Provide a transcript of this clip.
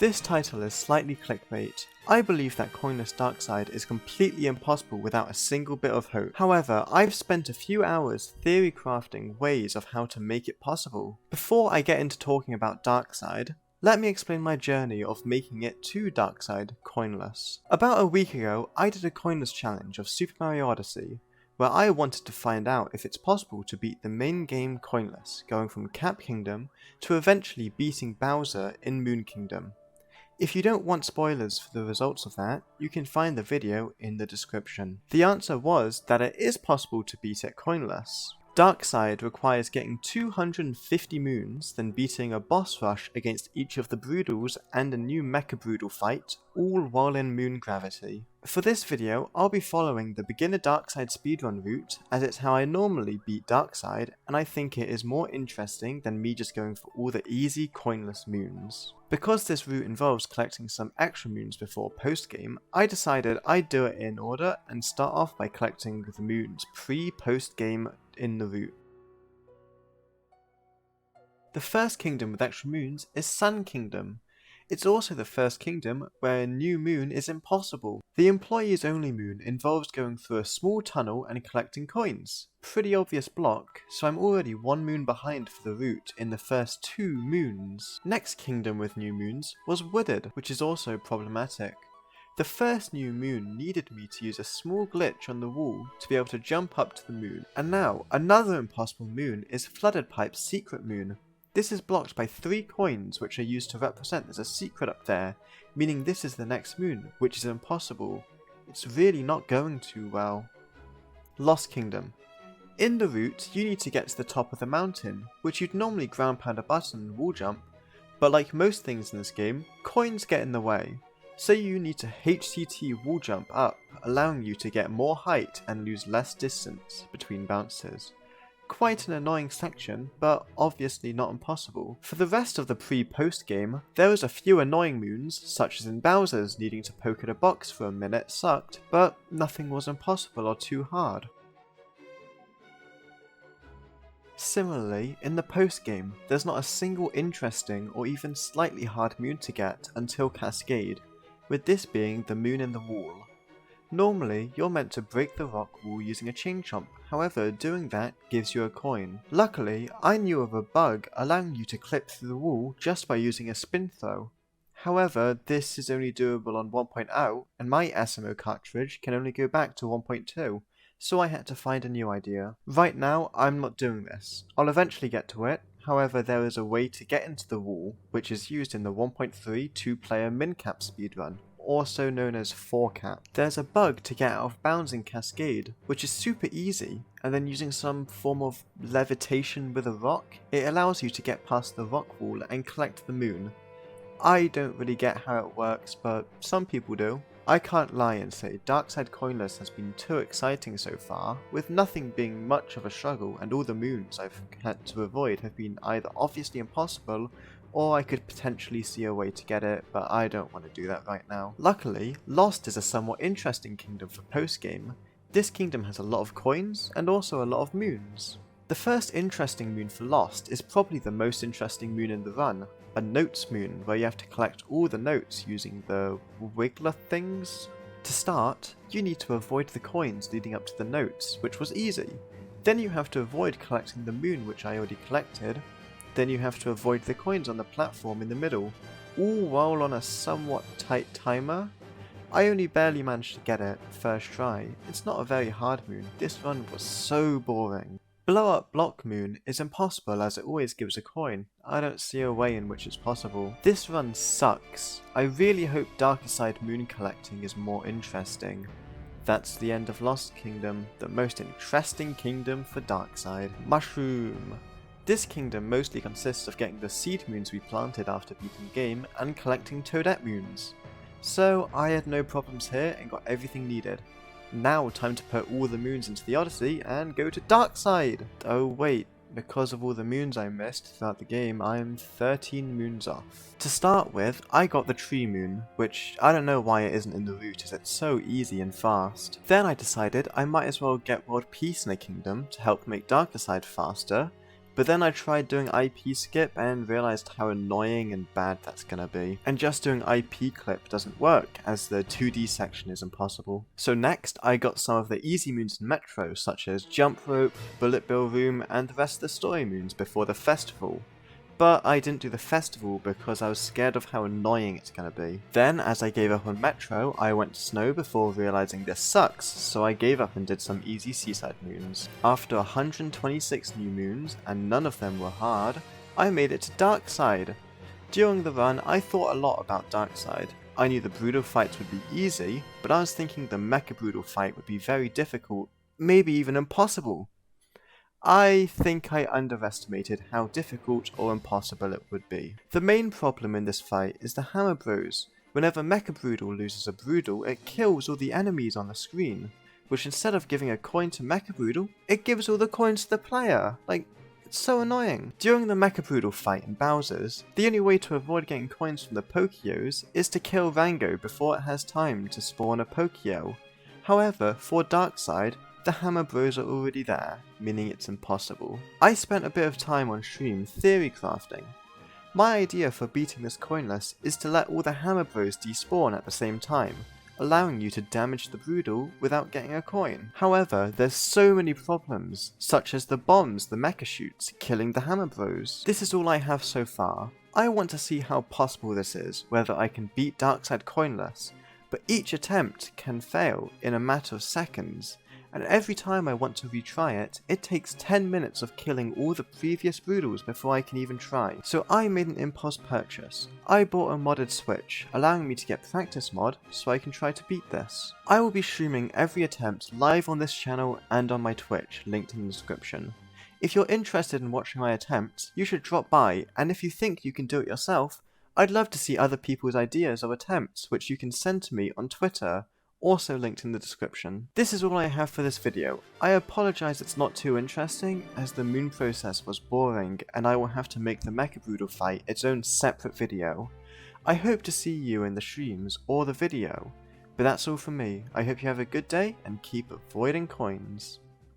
This title is slightly clickbait. I believe that Coinless Darkside is completely impossible without a single bit of hope. However, I've spent a few hours theory crafting ways of how to make it possible. Before I get into talking about Darkside, let me explain my journey of making it to Darkside Coinless. About a week ago, I did a Coinless challenge of Super Mario Odyssey, where I wanted to find out if it's possible to beat the main game Coinless, going from Cap Kingdom to eventually beating Bowser in Moon Kingdom. If you don't want spoilers for the results of that, you can find the video in the description. The answer was that it is possible to beat it Coinless. Darkside requires getting 250 moons, then beating a boss rush against each of the Broodals and a new mecha-broodal fight, all while in moon gravity. For this video, I'll be following the beginner Darkside speedrun route, as it's how I normally beat Darkside, and I think it is more interesting than me just going for all the easy coinless moons. Because this route involves collecting some extra moons before post-game, I decided I'd do it in order and start off by collecting the moons pre-post-game in the route. The first kingdom with extra moons is Sun Kingdom. It's also the first kingdom where a new moon is impossible. The employees only moon involves going through a small tunnel and collecting coins. Pretty obvious block, so I'm already one moon behind for the route in the first 2 moons. Next kingdom with new moons was Wooded, which is also problematic. The first new moon needed me to use a small glitch on the wall to be able to jump up to the moon, and now another impossible moon is Flooded Pipe's secret moon. This is blocked by 3 coins which are used to represent there's a secret up there, meaning this is the next moon, which is impossible. It's really not going too well. Lost Kingdom. In the route, you need to get to the top of the mountain, which you'd normally ground pound a button and wall jump, but like most things in this game, coins get in the way. So you need to HCT wall jump up, allowing you to get more height and lose less distance between bounces. Quite an annoying section, but obviously not impossible. For the rest of the pre-post game, there was a few annoying moons, such as in Bowser's needing to poke at a box for a minute sucked, but nothing was impossible or too hard. Similarly, in the post-game, there's not a single interesting or even slightly hard moon to get until Cascade, with this being the moon in the wall. Normally, you're meant to break the rock wall using a chain chomp, however doing that gives you a coin. Luckily, I knew of a bug allowing you to clip through the wall just by using a spin throw. However, this is only doable on 1.0, and my SMO cartridge can only go back to 1.2, so I had to find a new idea. Right now, I'm not doing this. I'll eventually get to it. However, there is a way to get into the wall, which is used in the 1.3 2-player min-cap speedrun, also known as 4-cap. There's a bug to get out of bounds in Cascade, which is super easy, and then using some form of levitation with a rock, it allows you to get past the rock wall and collect the moon. I don't really get how it works, but some people do. I can't lie and say Darkside Coinless has been too exciting so far, with nothing being much of a struggle and all the moons I've had to avoid have been either obviously impossible or I could potentially see a way to get it, but I don't want to do that right now. Luckily, Lost is a somewhat interesting kingdom for post-game. This kingdom has a lot of coins and also a lot of moons. The first interesting moon for Lost is probably the most interesting moon in the run, a notes moon where you have to collect all the notes using the wiggler things. To start, you need to avoid the coins leading up to the notes, which was easy. Then you have to avoid collecting the moon, which I already collected. Then you have to avoid the coins on the platform in the middle, all while on a somewhat tight timer. I only barely managed to get it first try. It's not a very hard moon, this run was so boring. Blow Up Block Moon is impossible as it always gives a coin. I don't see a way in which it's possible. This run sucks. I really hope Darker Side moon collecting is more interesting. That's the end of Lost Kingdom, the most interesting kingdom for Darkside. Mushroom. This kingdom mostly consists of getting the seed moons we planted after beating the game and collecting Toadette moons. So I had no problems here and got everything needed. Now time to put all the moons into the Odyssey and go to Darkside! Oh wait, because of all the moons I missed throughout the game, I am 13 moons off. To start with, I got the tree moon, which I don't know why it isn't in the route as it's so easy and fast. Then I decided I might as well get world peace in a kingdom to help make Darker Side faster, But then I tried doing IP skip and realized how annoying and bad that's gonna be. And just doing IP clip doesn't work, as the 2D section is impossible. So next, I got some of the easy moons in Metro, such as Jump Rope, Bullet Bill Room, and the rest of the story moons before the festival. But I didn't do the festival because I was scared of how annoying it's gonna be. Then, as I gave up on Metro, I went to Snow before realizing this sucks, so I gave up and did some easy seaside moons. After 126 new moons, and none of them were hard, I made it to Dark Side. During the run, I thought a lot about Dark Side. I knew the Broodal fights would be easy, but I was thinking the mecha-broodal fight would be very difficult, maybe even impossible. I think I underestimated how difficult or impossible it would be. The main problem in this fight is the Hammer Bros. Whenever mechabroodal loses a broodal, it kills all the enemies on the screen, which instead of giving a coin to mechabroodal, it gives all the coins to the player. Like, it's so annoying. During the mechabroodal fight in Bowser's, the only way to avoid getting coins from the Pokeos is to kill Rango before it has time to spawn a Pokeo. However, for Darkside, the Hammer Bros are already there, meaning it's impossible. I spent a bit of time on stream theory crafting. My idea for beating this Coinless is to let all the Hammer Bros despawn at the same time, allowing you to damage the Broodal without getting a coin. However, there's so many problems, such as the bombs the mecha shoots, killing the Hammer Bros. This is all I have so far. I want to see how possible this is, whether I can beat Darkside Coinless, but each attempt can fail in a matter of seconds. And every time I want to retry it, it takes 10 minutes of killing all the previous Broodals before I can even try. So I made an impulse purchase. I bought a modded Switch, allowing me to get practice mod so I can try to beat this. I will be streaming every attempt live on this channel and on my Twitch, linked in the description. If you're interested in watching my attempts, you should drop by, and if you think you can do it yourself, I'd love to see other people's ideas of attempts, which you can send to me on Twitter, also linked in the description. This is all I have for this video. I apologise it's not too interesting, as the moon process was boring and I will have to make the mechabroodal fight its own separate video. I hope to see you in the streams or the video. But that's all from me. I hope you have a good day and keep avoiding coins.